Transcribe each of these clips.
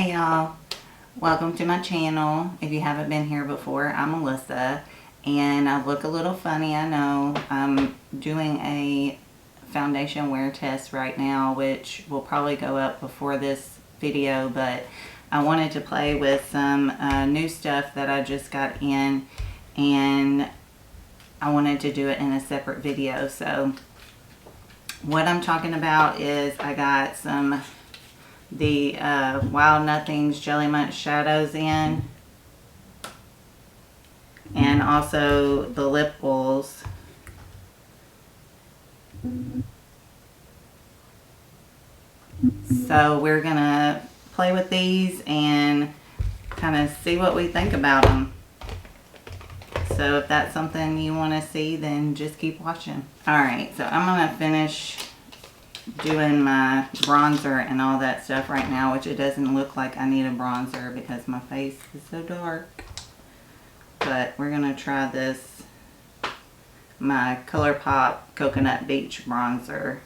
Hey y'all, welcome to my channel. If you haven't been here before, I'm Melissa and I look a little funny, I know. I'm doing a foundation wear test right now, which will probably go up before this video, but I wanted to play with some new stuff that I just got in, and I wanted to do it in a separate video. So what I'm talking about is I got the Wild Nothings Jelly Munch shadows in, and also the lip oils. So we're gonna play with these and kind of see what we think about them. So if that's something you want to see, then just keep watching. Alright, so I'm gonna finish doing my bronzer and all that stuff right now, which it doesn't look like I need a bronzer because my face is so dark. But we're gonna try this, my Colourpop Coconut Beach bronzer.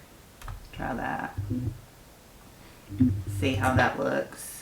Try that. See how that looks.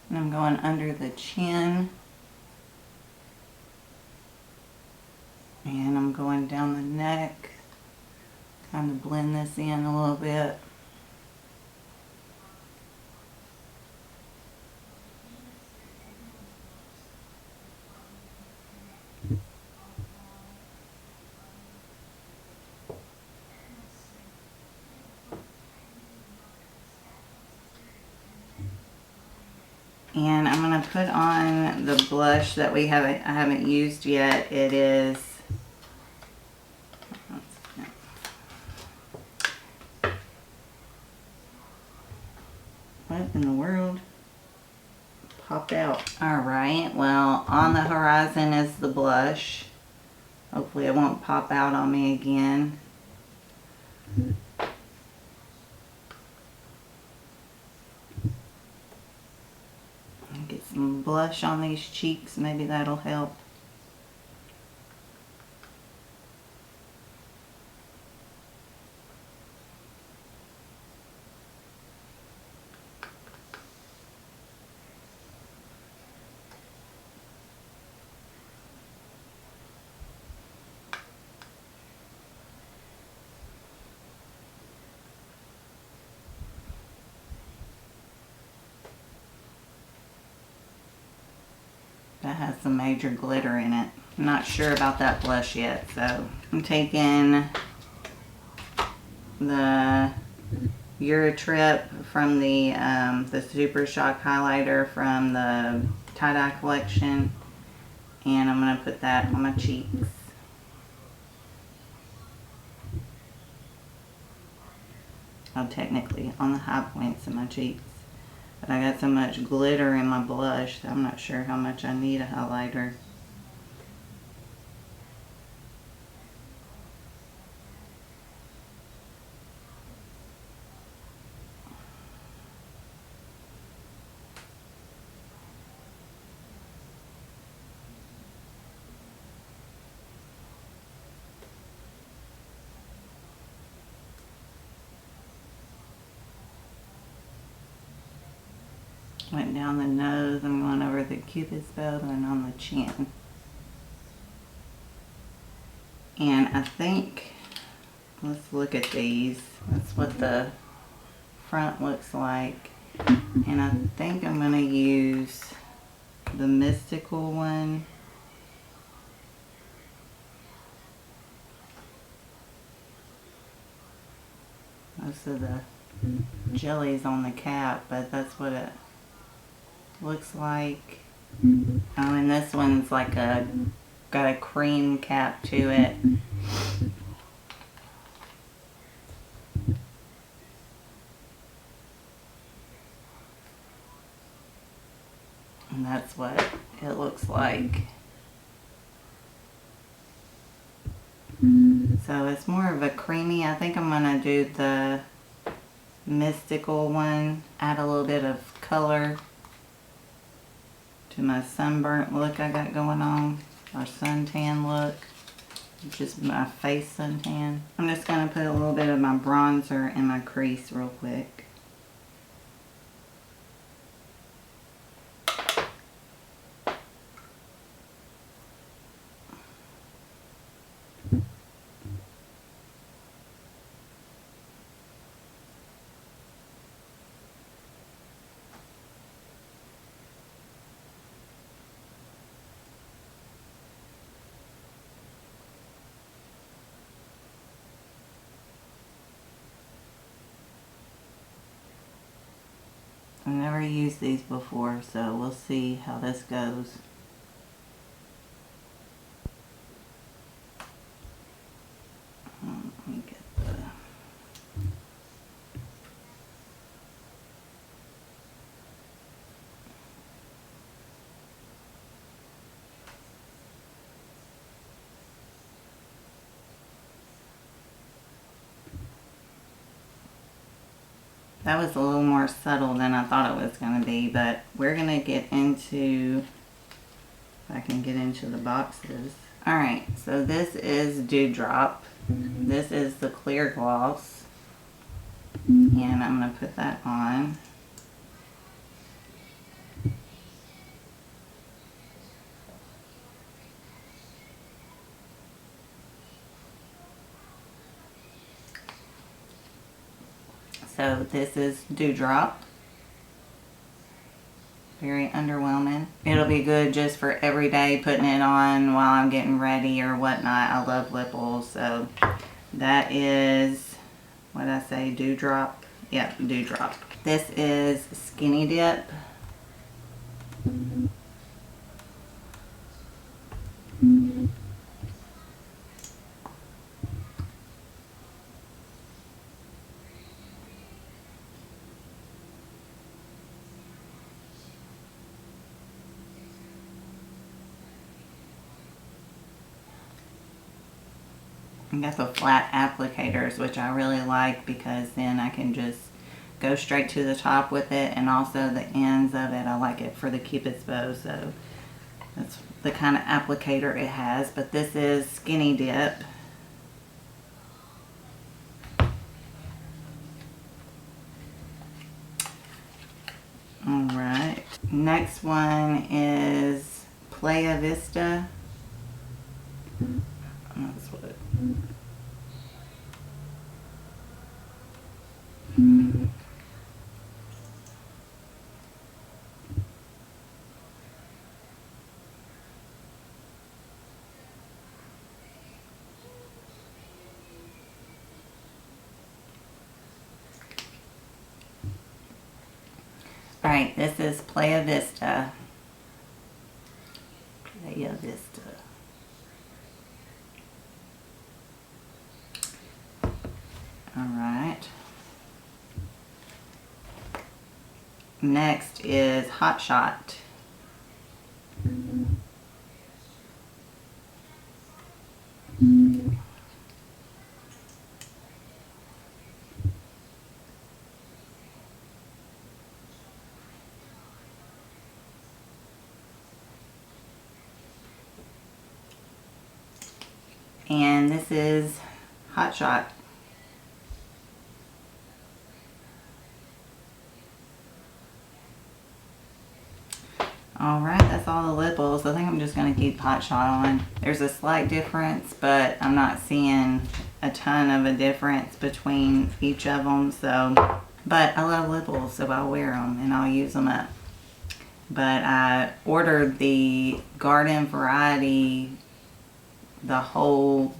And I'm going under the chin, and I'm going down the neck, kind of blend this in a little bit. And I'm going to put on the blush that I haven't used yet. It is, what in the world popped out? Alright, well, On the Horizon is the blush. Hopefully it won't pop out on me again. Get some blush on these cheeks, maybe that'll help. That has some major glitter in it. I'm not sure about that blush yet, so I'm taking the Eurotrip from the Super Shock highlighter from the tie-dye collection, and I'm going to put that on my cheeks. Oh, technically on the high points of my cheeks. But I got so much glitter in my blush that I'm not sure how much I need a highlighter. Went down the nose, I'm going over the cupid's bow and on the chin. And I think, let's look at these. That's what the front looks like. And I think I'm going to use the Mystical one. Most of the jelly's on the cap, but that's what it looks like. Oh, and this one's like got a cream cap to it. And that's what it looks like. like. So it's more of a creamy. I think I'm gonna do the mystical one, add a little bit of color to my sunburnt look I got going on, or suntan look, which is my face suntan. I'm just gonna put a little bit of my bronzer in my crease real quick. I've never used these before, so we'll see how this goes. Let me get the... That was a little more subtle than I thought it was going to be, but we're going to get into, if I can get into the boxes. Alright, so this is Dewdrop. This is the clear gloss. And I'm going to put that on. So this is Dewdrop. Very underwhelming. It'll be good just for every day, putting it on while I'm getting ready or whatnot. I love lip oils, so that is, what did I say, Dewdrop? Yep, Dewdrop. This is Skinny Dip. I got the flat applicators, which I really like because then I can just go straight to the top with it, and also the ends of it, I like it for the Cupid's bow, so that's the kind of applicator it has. But this is Skinny Dip. Alright, next one is Playa Vista. That's what it... Alright, this is Playa Vista. Playa Vista. Alright. Next is Hotshot. And this is Hotshot. Alright, that's all the lip oils. I think I'm just going to keep Hotshot on. There's a slight difference, but I'm not seeing a ton of a difference between each of them. So, but I love lip oils, so I'll wear them and I'll use them up. But I ordered the Garden Variety, the whole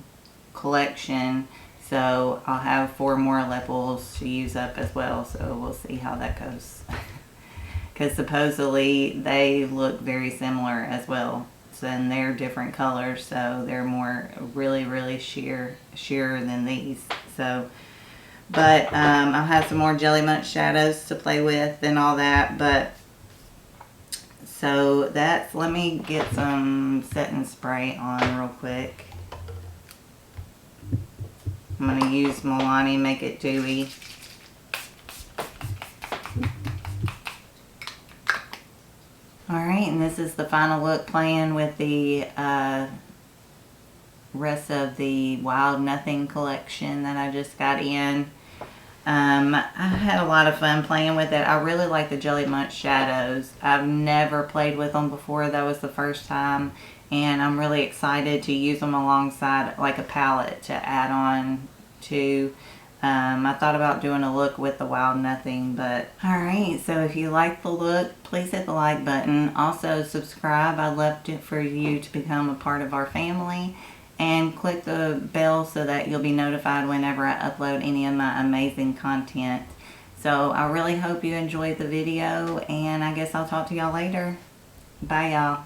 collection, so I'll have 4 more lip oils to use up as well. So we'll see how that goes. Because supposedly they look very similar as well. So, and they're different colors, so they're more really sheer than these. So, but I'll have some more Jelly Munch shadows to play with and all that. But so So let me get some setting spray on real quick. I'm going to use Milani, make it dewy. Alright, and this is the final look, playing with the rest of the Wild Nothing collection that I just got in. I had a lot of fun playing with it. I really like the Jelly Munch shadows. I've never played with them before. That was the first time. And I'm really excited to use them alongside like a palette to add on to. I thought about doing a look with the Wild Nothing, but alright, so if you like the look, please hit the like button. Also subscribe. I'd love for you to become a part of our family. And click the bell so that you'll be notified whenever I upload any of my amazing content. So I really hope you enjoyed the video, and I guess I'll talk to y'all later. Bye, y'all.